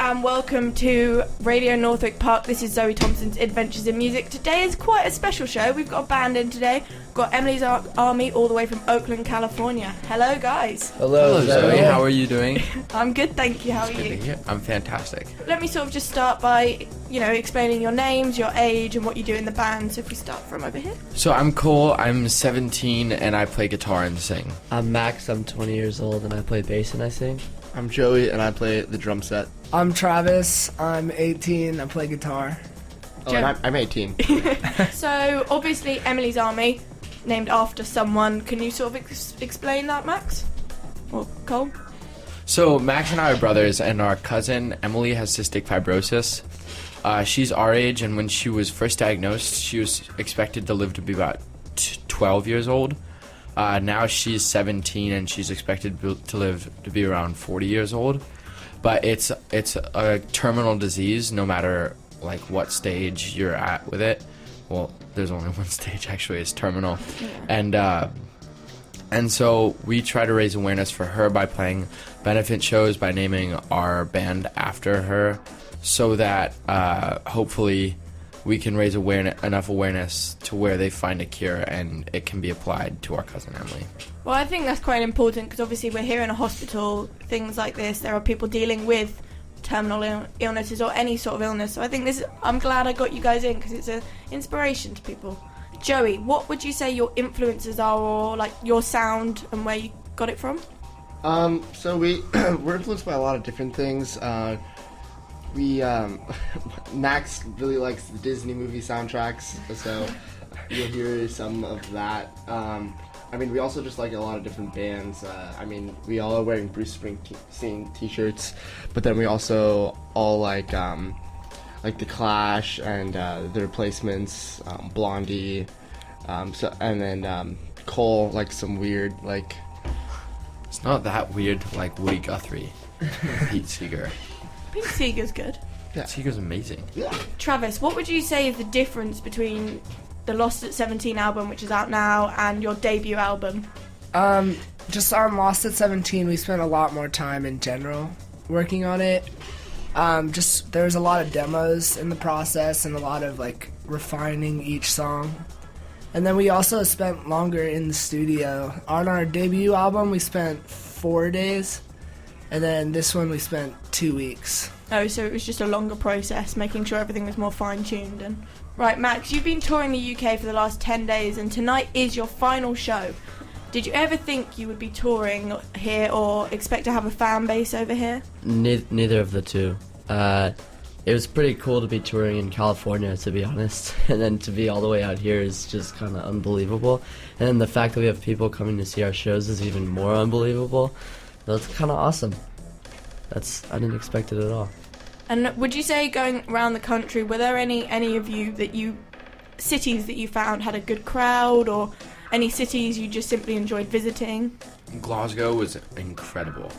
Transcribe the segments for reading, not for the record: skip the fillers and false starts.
and welcome to Radio Northwick Park. This is Zoe Thompson's Adventures in Music. Today is quite a special show. We've got a band in today. We've got Emily's Army all the way from Oakland, California. Hello, guys. Hello, Zoe. How are you doing? I'm good, thank you. How are you? I'm fantastic. Let me sort of just start by, explaining your names, your age, and what you do in the band. So if we start from over here. So I'm Cole. I'm 17, and I play guitar and sing. I'm Max. I'm 20 years old, and I play bass and I sing. I'm Joey, and I play the drum set. I'm Travis. I'm 18. I play guitar. Oh, and I'm 18. So, obviously, Emily's Army, named after someone. Can you sort of explain that, Max? Or Cole? So Max and I are brothers, and our cousin Emily has cystic fibrosis. She's our age, and when she was first diagnosed, she was expected to live to be about 12 years old. Now she's 17 and she's expected to live to be around 40 years old. But it's a terminal disease no matter like what stage you're at with it. Well, there's only one stage actually, it's terminal. Yeah. And so we try to raise awareness for her by playing benefit shows, by naming our band after her, so that hopefully we can raise enough awareness to where they find a cure and it can be applied to our cousin Emily. Well, I think that's quite important because obviously we're here in a hospital, things like this, there are people dealing with terminal illnesses or any sort of illness. So I think I'm glad I got you guys in because it's an inspiration to people. Joey, what would you say your influences are, or like your sound and where you got it from? So we're influenced by a lot of different things. Max really likes the Disney movie soundtracks, so you'll hear some of that. We also just like a lot of different bands. We all are wearing Bruce Springsteen t-shirts, but then we also all like The Clash and The Replacements, Blondie, and then Cole, like some weird, like... It's not that weird, like Woody Guthrie, Pete Seeger. Pete Seeger's good. Yeah. Pete Seeger's amazing. Yeah. Travis, what would you say is the difference between the Lost at 17 album, which is out now, and your debut album? Just on Lost at 17, we spent a lot more time in general working on it. There was a lot of demos in the process and a lot of like refining each song. And then we also spent longer in the studio. On our debut album, we spent 4 days. And then this one we spent 2 weeks. Oh, so it was just a longer process, making sure everything was more fine-tuned. And right, Max, you've been touring the UK for the last 10 days, and tonight is your final show. Did you ever think you would be touring here or expect to have a fan base over here? Neither of the two. It was pretty cool to be touring in California, to be honest. And then to be all the way out here is just kind of unbelievable. And then the fact that we have people coming to see our shows is even more unbelievable. That's kind of awesome. I didn't expect it at all. And would you say going around the country, were there any of you cities that you found had a good crowd, or any cities you just simply enjoyed visiting? Glasgow was incredible.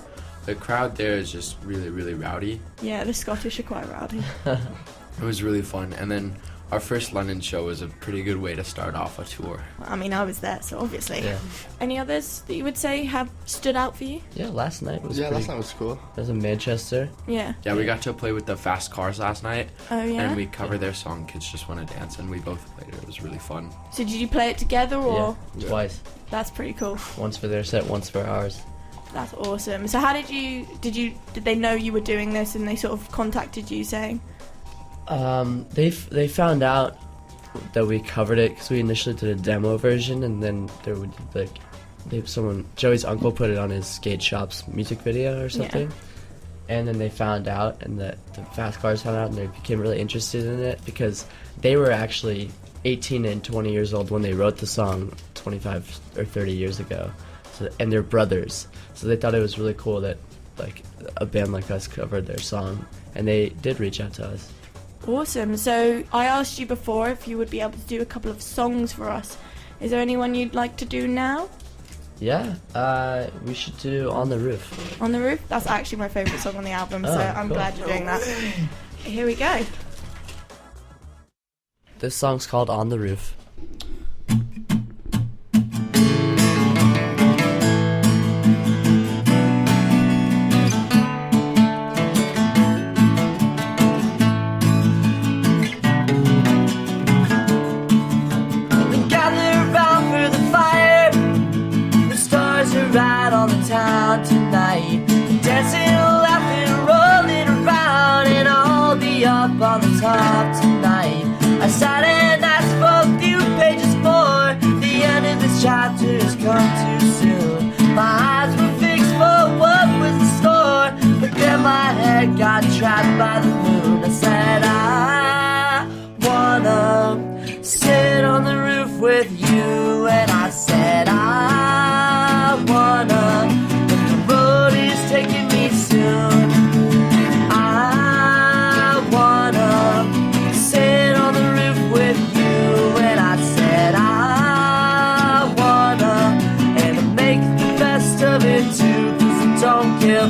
The crowd there is just really, really rowdy. Yeah, the Scottish are quite rowdy. It was really fun. And then our first London show was a pretty good way to start off a tour. I was there, so obviously. Yeah. Any others that you would say have stood out for you? Yeah, last night was last night was cool. It was in Manchester. Yeah. Yeah, we got to play with the Fast Cars last night. Oh, yeah? And we covered their song, Kids Just Want to Dance, and we both played it. It was really fun. So did you play it together, or? Yeah, twice. That's pretty cool. Once for their set, once for ours. That's awesome. So how did they know you were doing this and they sort of contacted you saying? They found out that we covered it because we initially did a demo version, and then there would Joey's uncle put it on his skate shop's music video or something. Yeah. And then they found out, and the Fast Cars found out, and they became really interested in it because they were actually 18 and 20 years old when they wrote the song 25 or 30 years ago. So, and they're brothers, so they thought it was really cool that like a band like us covered their song, and they did reach out to us. Awesome. So I asked you before if you would be able to do a couple of songs for us. Is there anyone you'd like to do now? Yeah, we should do On the Roof. On the Roof? That's actually my favourite song on the album, so I'm cool. glad you're doing that. Here we go. This song's called On the Roof.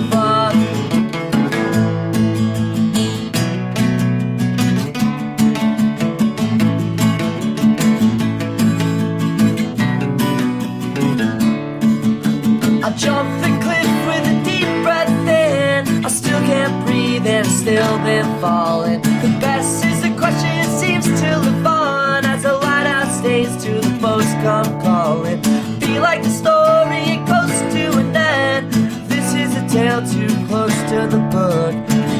give up. I jumped the cliff with a deep breath in. I still can't breathe and still been falling. The best is the question, it seems to live on as the lighthouse stays to the boats come calling. Feel like the story, it goes to an end. This is a tale too close to the book.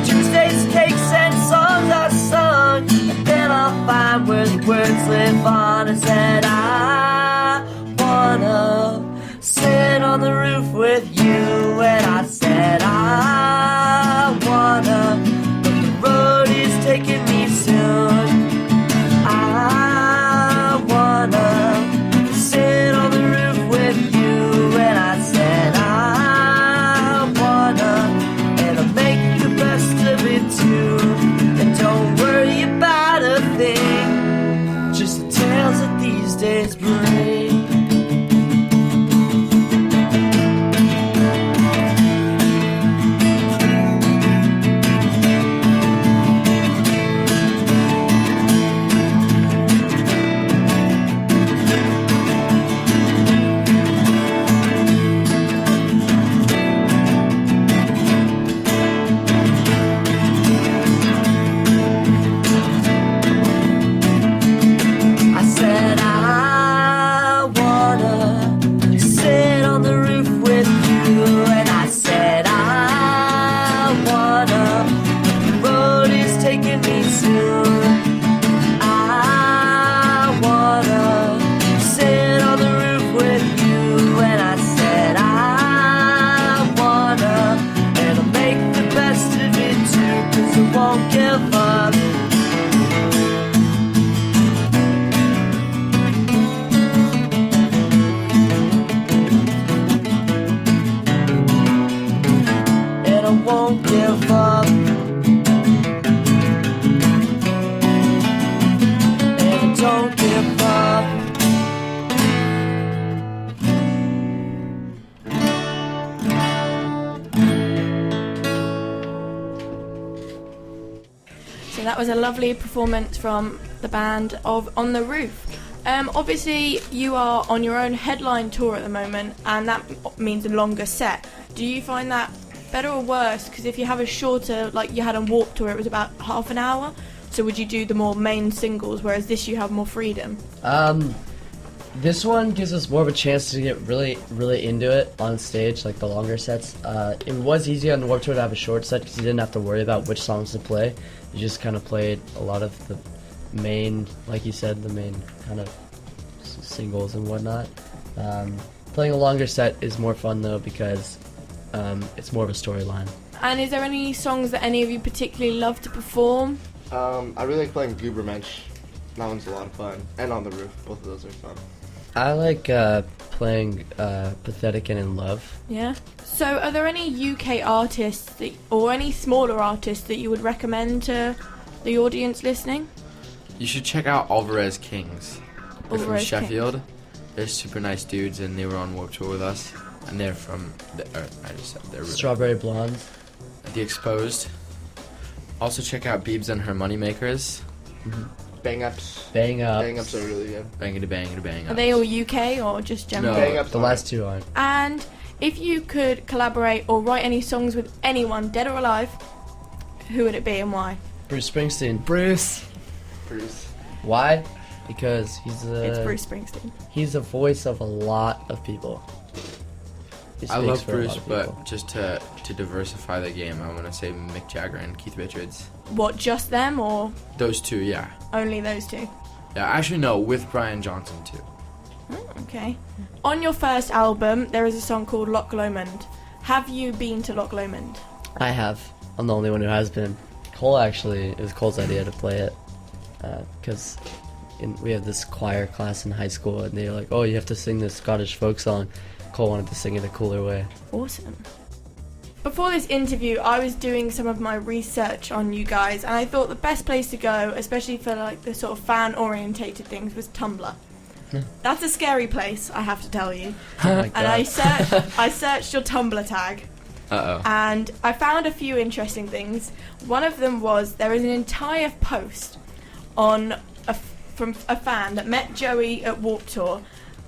Tuesdays, cakes and songs are sung, and then I'll find where the words live on. I said I wanna sit on the roof with you, and I said I wanna, but the road is taking me soon. I wanna sit on the roof with you, and I said I wanna, and I'll make the best of it too. And don't worry about a thing, just the tales that these days bring. That was a lovely performance from the band of On the Roof. Obviously, you are on your own headline tour at the moment, and that means a longer set. Do you find that better or worse? Because if you have a shorter, like you had on Warped Tour, it was about half an hour. So would you do the more main singles, whereas this you have more freedom? This one gives us more of a chance to get really, really into it on stage, like the longer sets. It was easy on the Warped Tour to have a short set because you didn't have to worry about which songs to play. You just kind of played a lot of the main, like you said, the main kind of singles and whatnot. Playing a longer set is more fun though because it's more of a storyline. And is there any songs that any of you particularly love to perform? I really like playing Goobermensch. That one's a lot of fun. And On the Roof, both of those are fun. I like playing Pathetic and In Love. Yeah. So are there any UK artists or any smaller artists that you would recommend to the audience listening? You should check out Alvarez Kings. They're from Alvarez Sheffield. Kings. They're super nice dudes, and they were on Warped Tour with us. And they're from I just said they're really Strawberry Blondes. The Exposed. Also check out Biebs and Her Moneymakers. Mm-hmm. Bang Ups. Bang Ups. Bang Ups are really good. Bangity bangity bang. Are they all UK or just general? No. Bang Ups The last two aren't. And if you could collaborate or write any songs with anyone, dead or alive, who would it be and why? Bruce Springsteen. Bruce. Why? Because It's Bruce Springsteen. he's the voice of a lot of people. He I speaks love for a lot Bruce, of people. but just to diversify the game, I want to say Mick Jagger and Keith Richards. What, just them or Those two, yeah. only those two? Yeah, actually no, with Brian Johnson too. Oh, okay. On your first album, there is a song called Loch Lomond. Have you been to Loch Lomond? I have. I'm the only one who has been. Cole actually, it was Cole's idea to play it because we have this choir class in high school, and they were like, "Oh, you have to sing this Scottish folk song." Cole wanted to sing it a cooler way. Awesome. Before this interview, I was doing some of my research on you guys, and I thought the best place to go, especially for like the sort of fan-orientated things, was Tumblr. That's a scary place, I have to tell you. Oh my And I God. searched your Tumblr tag, Uh-oh. And I found a few interesting things. One of them was there is an entire post on from a fan that met Joey at Warped Tour,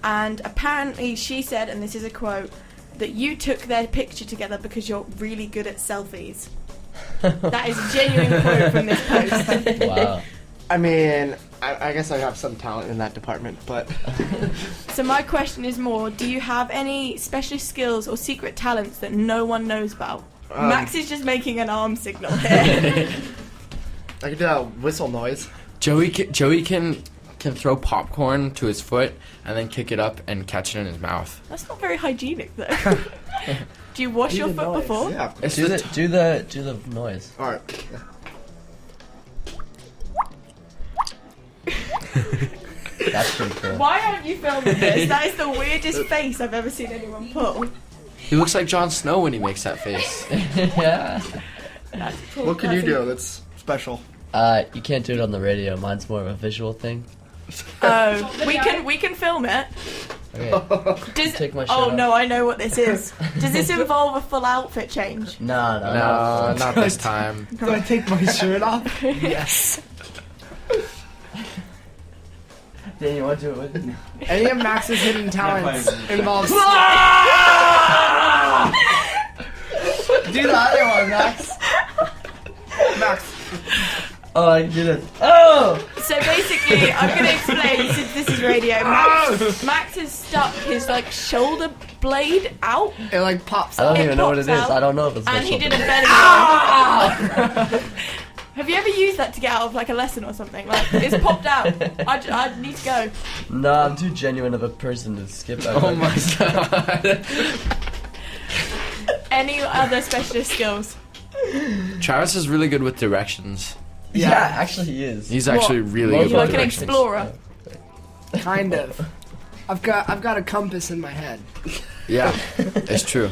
and apparently she said, and this is a quote, that you took their picture together because you're really good at selfies. That is a genuine quote from this post. Wow. I mean, I guess I have some talent in that department, but So my question is more, do you have any special skills or secret talents that no one knows about? Max is just making an arm signal here. I can do a whistle noise. Joey can throw popcorn to his foot and then kick it up and catch it in his mouth. That's not very hygienic, though. Do you wash your foot before? Yeah. Do the noise. All right. That's pretty cool. Why aren't you filming this? That is the weirdest face I've ever seen anyone pull. He looks like Jon Snow when he makes that face. Yeah. That's cool. What can you do that's special? You can't do it on the radio. Mine's more of a visual thing. Oh, we can film it. Okay. Does, Take my shirt oh off. no, I know what this is. Does this involve a full outfit change? No, Not this time. Do I take my shirt off? Yes. Dan, you want to do it with me? Any of Max's hidden talents involves. Do the other one, Max. Max. Oh, I can do this. Oh! So basically, I'm going to explain, since this is radio, Max has stuck his like shoulder blade out, It like pops I up. don't It even know what pops it is. out, I don't know if it's and he something. did a belly roll. Have you ever used that to get out of like a lesson or something? Like, it's popped out. I need to go. No, I'm too genuine of a person to skip that. Oh my god. Any other specialist skills? Travis is really good with directions. Yeah, actually he is. He's actually really Well, good You're with like an directions. explorer. Kind of. I've got a compass in my head. Yeah, it's true.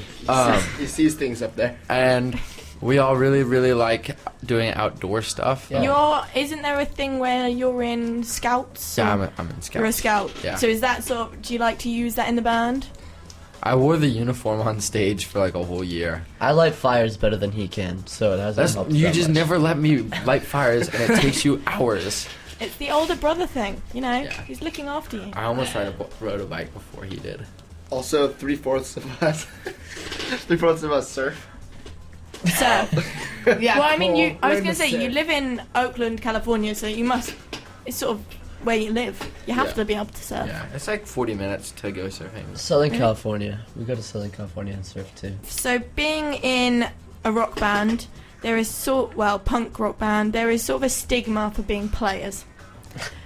He sees things up there. And we all really, really like doing outdoor stuff. Yeah. Isn't there a thing where you're in scouts? Yeah, or- I'm in Scouts. You're a scout. Yeah. So is that sort of, do you like to use that in the band? I wore the uniform on stage for like a whole year. I light fires better than he can, so it hasn't helped You that just much. never let me light fires, and it takes you hours. It's the older brother thing, you know? Yeah. He's looking after you. I almost rode a bike before he did. Also, 3/4 of us. 3/4 of us surf. So, Yeah. well, I mean, cool. I was Learn going to say, sit. you live in Oakland, California, so you must, it's sort of where you live. You have Yeah. to be able to surf. Yeah, it's like 40 minutes to go surfing. Southern California. We go to Southern California and surf too. So being in a rock band, there is punk rock band, there is sort of a stigma for being players.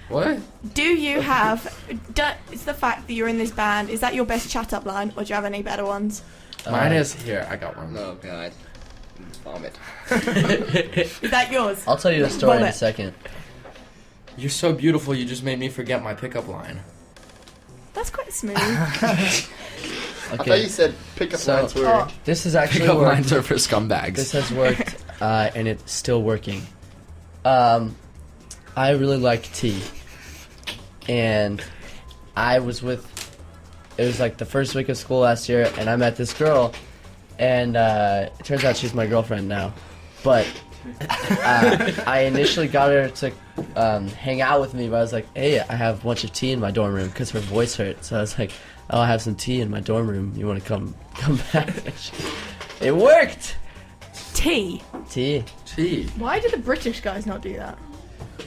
What? Do you have, it's the fact that you're in this band, is that your best chat up line, or do you have any better ones? Mine is here. I got one. Oh god. Vomit. Is that yours? I'll tell you a story in a Vomit. second. You're so beautiful. You just made me forget my pickup line. That's quite smooth. I thought Okay, you said pickup So- lines were. this has actually Pickup worked. lines are for scumbags. This has worked, and it's still working. I really like tea, and I was it was like the first week of school last year, and I met this girl, and it turns out she's my girlfriend now. But I initially got her to hang out with me, but I was like, hey, I have a bunch of tea in my dorm room, because her voice hurt. So I was like, oh, I have some tea in my dorm room. You want to come back? It worked! Tea. Tea. Tea. Why do the British guys not do that?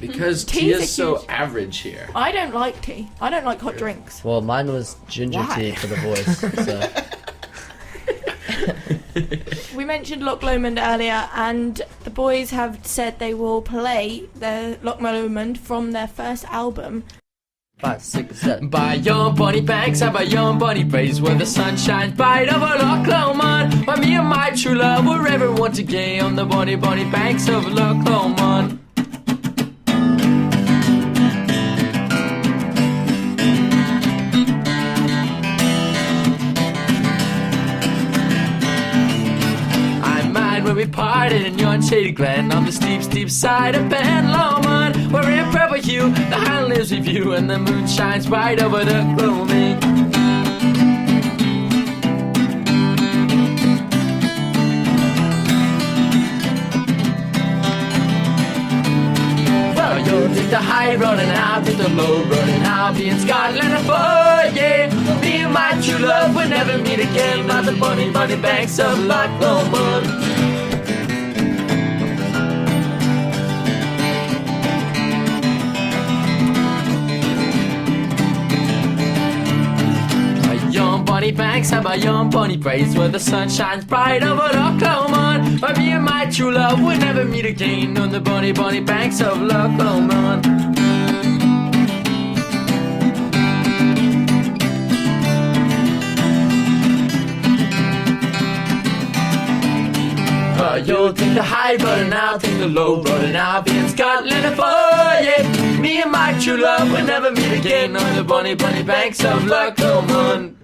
Because Tea's tea a is so huge- average here. I don't like tea. I don't like hot drinks. Well, mine was ginger Why? tea for the voice. So. We mentioned Loch Lomond earlier, and the boys have said they will play the Loch Lomond from their first album. 5, 6, 7. By yon bonny banks and by yon bonny bays, where the sun shines bright over Loch Lomond, where me and my true love were ever once again on the bonny banks of Loch Lomond. When we parted in yon shady glen on the steep side of Ben Lomond, where in purple hue the Highlands we view and the moon shines bright over the gloaming. high road and I'll take the low road and I'll be in Scotland for yeah. Me and my true love will never meet again by the bonny, bonny banks of Loch Lomond. Bonny banks have a young bonny braids where the sun shines bright over Loch Lomond. But me and my true love will never meet again on the bonny, bonny banks of Loch Lomond. You'll take the high road and I'll take the low road and I'll be in Scotland for yeah. Me and my true love will never meet again on the bonny, bonny banks of Loch Lomond.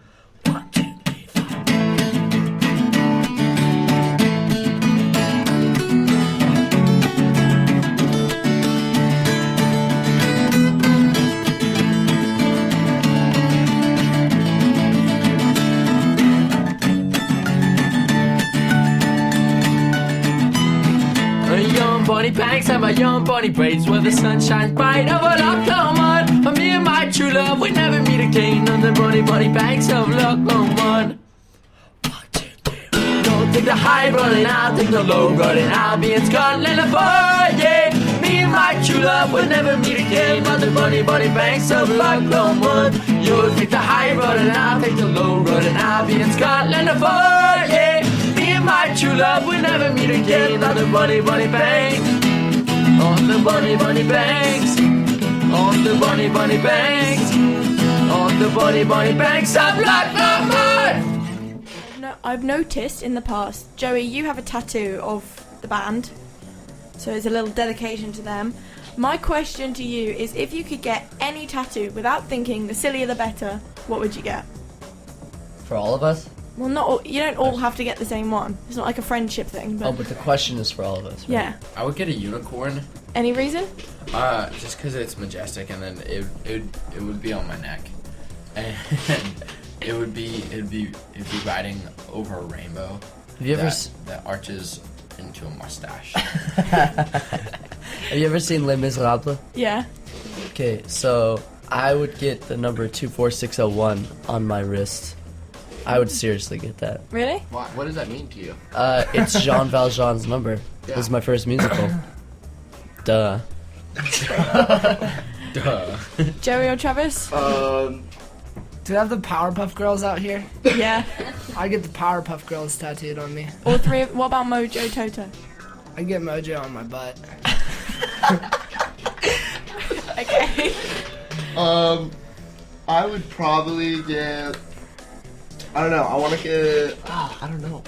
Bonny banks have my young bonny braids where the sun shines bright over Loch Lomond. But me and my true love will never meet again on the bonny, bonny banks of Loch Lomond. 1, 2, 3. You'll take the high road and I'll take the low road and I'll be in Scotland for yeah. Me and my true love will never meet again on the bonny, bonny banks of Loch Lomond. You'll take the high road and I'll take the low road and I'll be in Scotland for yeah. My true love will never meet again on the bonny, bonny banks. On the bonny, bonny banks. On the bonny, bonny banks. On the bonny, bonny banks of Loch Lomond. No, I've noticed in the past, Joey, you have a tattoo of the band, so it's a little dedication to them. My question to you is, if you could get any tattoo without thinking, the sillier the better, what would you get? For all of us? Well, not all, you don't all have to get the same one. It's not like a friendship thing. But But the question is for all of us, right? yeah. I would get a unicorn, Any reason? just because it's majestic, and then it would be on my neck, and it'd be riding over a rainbow. Have you ever that arches into a mustache? Have you ever seen Les Miserables? Yeah. Okay, so I would get the number 24601 on my wrist. I would seriously get that. Really? What does that mean to you? It's Jean Valjean's number. It was my first musical. Duh. Duh. Joey or Travis? Do they have the Powerpuff Girls out here? Yeah. I get the Powerpuff Girls tattooed on me. All three. What about Mojo Toto? I get Mojo on my butt. Okay. I would probably get. I don't know. I want to get. I don't know.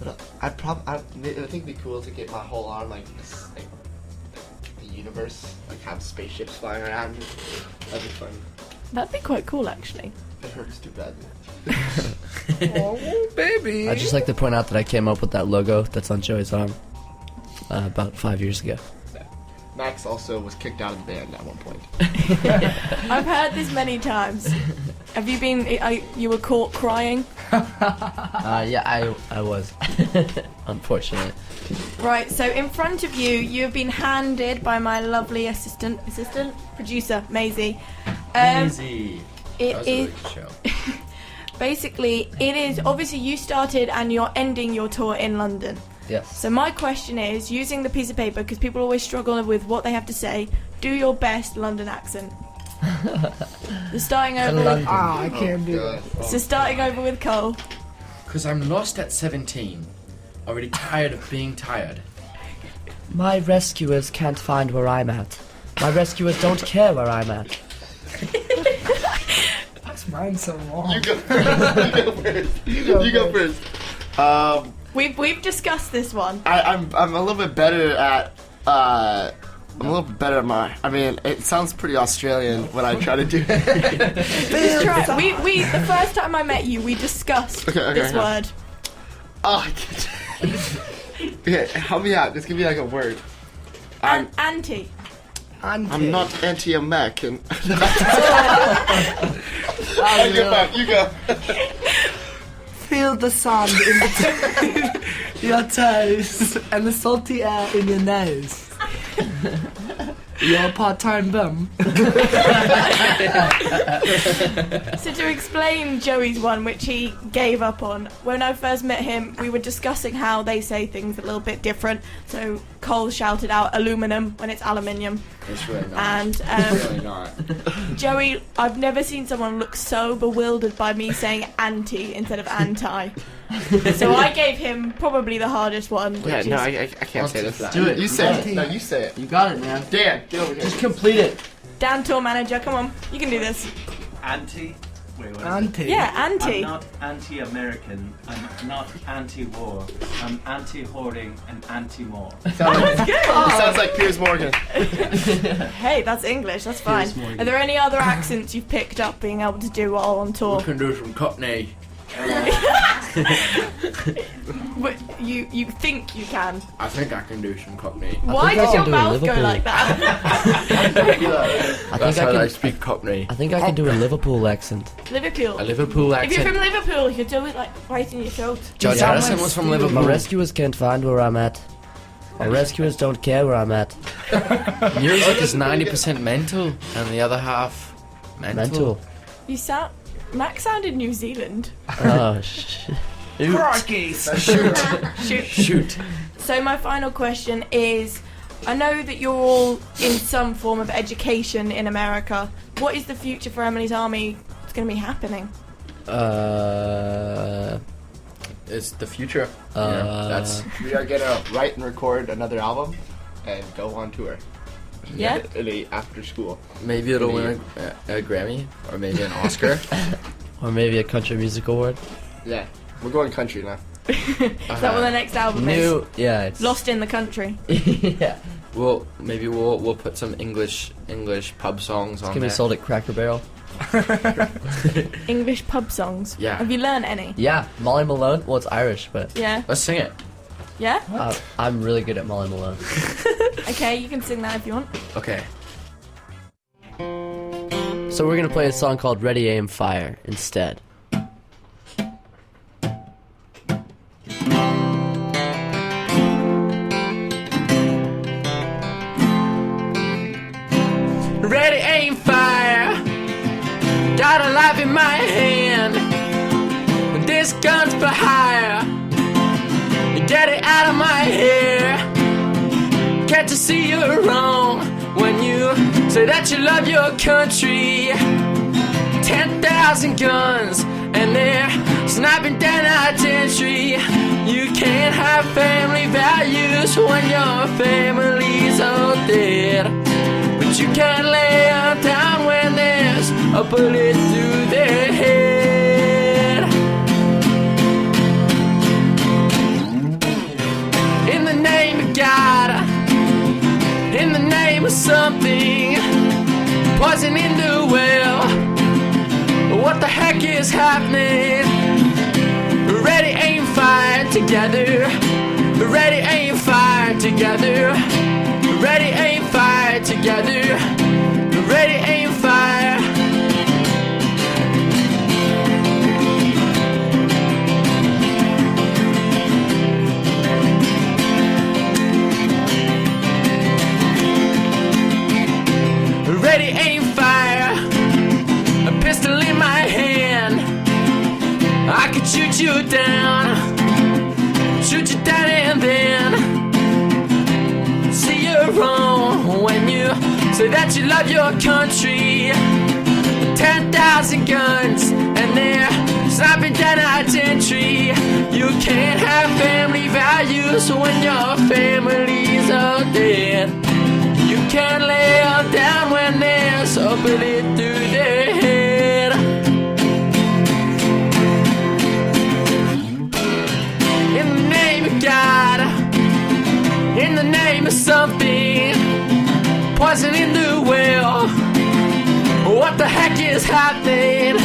But I think it'd be cool to get my whole arm like this, like the universe, like have spaceships flying around. That'd be fun. That'd be quite cool, actually. It hurts too bad. Oh, baby. I'd just like to point out that I came up with that logo that's on Joey's arm about 5 years ago. Max also was kicked out of the band at one point. I've heard this many times. Have you been? You were caught crying? Yeah, I was. Unfortunately. Right. So in front of you, you have been handed by my lovely assistant producer, Maisie. Easy. It That was a is really good show. basically. It is obviously you started and you're ending your tour in London. Yes. So my question is, using the piece of paper, because people always struggle with what they have to say, do your best London accent. Starting over with, I can't do God. it. so starting over with Cole. Because I'm lost at 17. Already tired of being tired. My rescuers can't find where I'm at. My rescuers don't care where I'm at. Why's mine so long? You go first. You go first. We've discussed this one. I'm a little bit better at I'm a little bit better at my. I mean, it sounds pretty Australian when I try to do it. Just try. We the first time I met you, we discussed this word. Oh, I can't. Okay, help me out. Just give me like a word. Anti. I'm not anti-American. You go. Feel the sand in between your toes and the salty air in your nose. You're a part-time bum. So to explain Joey's one, which he gave up on, when I first met him, we were discussing how they say things a little bit different. So Cole shouted out aluminum when it's aluminium. It's really not. And It's really not. Joey, I've never seen someone look so bewildered by me saying anti instead of anti. So I gave him probably the hardest one. Yeah, which no, is I can't say this. Do it. You say it. No, you say it. You got it, man. Dan, get over here. Just complete it. Dan, tour manager, come on, you can do this. Anti? Wait, what? Auntie. Yeah, I'm anti. not anti-American. I'm not anti-war. I'm anti-hoarding and anti-more. That's good. Sounds like Piers Morgan. Hey, that's English, that's fine. Piers Morgan. Are there any other accents you've picked up being able to do while on We tour? can do some Cockney. But you think you can. I think I can do some Cockney. Why think I does can your do a mouth go Liverpool. like that? I That's think how I I speak Cockney. think I can do a Liverpool accent. Liverpool. A Liverpool If you're accent. from Liverpool, you do it like right in your throat. George sound Harrison like was from Steve. Liverpool. My rescuers can't find where I'm at. My rescuers don't care where I'm at. Music is 90% mental, and the other half mental. You sound. Max sounded New Zealand. Oh, shit. Shoot. Shoot. So my final question is, I know that you're all in some form of education in America. What is the future for Emily's Army? What's going to be happening? It's the future. That's We are gonna write and record another album and go on tour. Yeah? After school. maybe it'll win a Grammy or maybe an Oscar. Or maybe a country music award. Yeah, we're going country now. Is that what the next album is? Yeah, it's Lost in the Country. yeah. We'll put some English pub songs It's on gonna be there. sold at Cracker Barrel. English pub songs. Yeah. Have you learned any? Yeah, Molly Malone. Well, it's Irish, but Yeah? Let's sing it. Yeah? I'm really good at Molly Malone. Okay, you can sing that if you want. Okay. So we're gonna play a song called Ready, Aim, Fire instead. Ready, aim, fire. Got a life in my hand. This gun's for hire. Get it out of my hair. Can't you see you're wrong when you say that you love your country? 10,000 guns and they're sniping down our gentry. You can't have family values when your family's all dead. But you can't lay them down when there's a bullet through their head. In the name of God, in the name of something, poison in the well. What the heck is happening? Ready, aim, fire together. Ready, aim, fire together. Ready, aim, fire together. Ready, aim, fire. Ready, aim, fire. A pistol in my hand. I could shoot you down. Shoot you down and then see you're wrong when you say that you love your country. 10,000 guns and they're sniping down our gentry. You can't have family values when your family's all dead. You can't lay them down when there's a bullet through their head. In the name of God, in the name of something, poison in the well. What the heck is happening?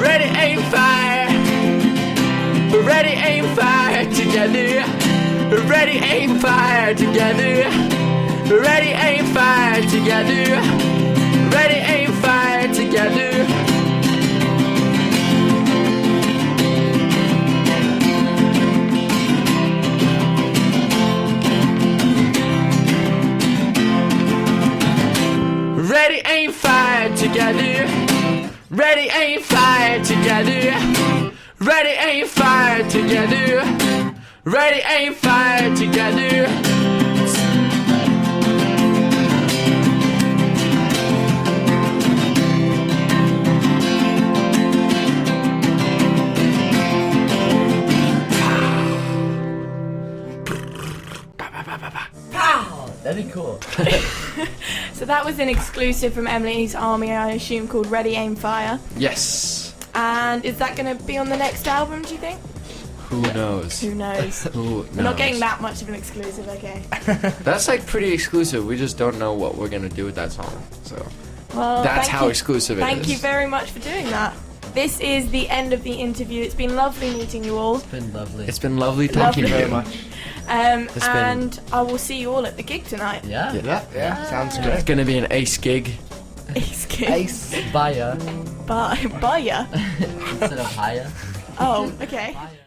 Ready, aim, fire. Ready, aim, fire together. Ready, aim, fire together. Ready, aim, fire together. Ready, aim, fire together. Ready, aim, fire together. Ready, aim, fire together. Ready, aim, fire together. That'd be cool. So that was an exclusive from Emily's Army, I assume, called Ready, Aim, Fire. Yes. And is that going to be on the next album, do you think? Who knows? Who knows? Who knows? We're not getting that much of an exclusive, okay. That's like pretty exclusive. We just don't know what we're gonna do with that song. So Well, that's thank how you. exclusive it is. Thank you very much for doing that. This is the end of the interview. It's been lovely meeting you all. It's been lovely. It's been lovely talking to you. Very much. And I will see you all at the gig tonight. Yeah. Yeah. Sounds It's good. gonna be an ace gig. Ace gig. Ice. Bye ya. Bye. Bye ya. Instead of higher. Oh, okay. Bye ya.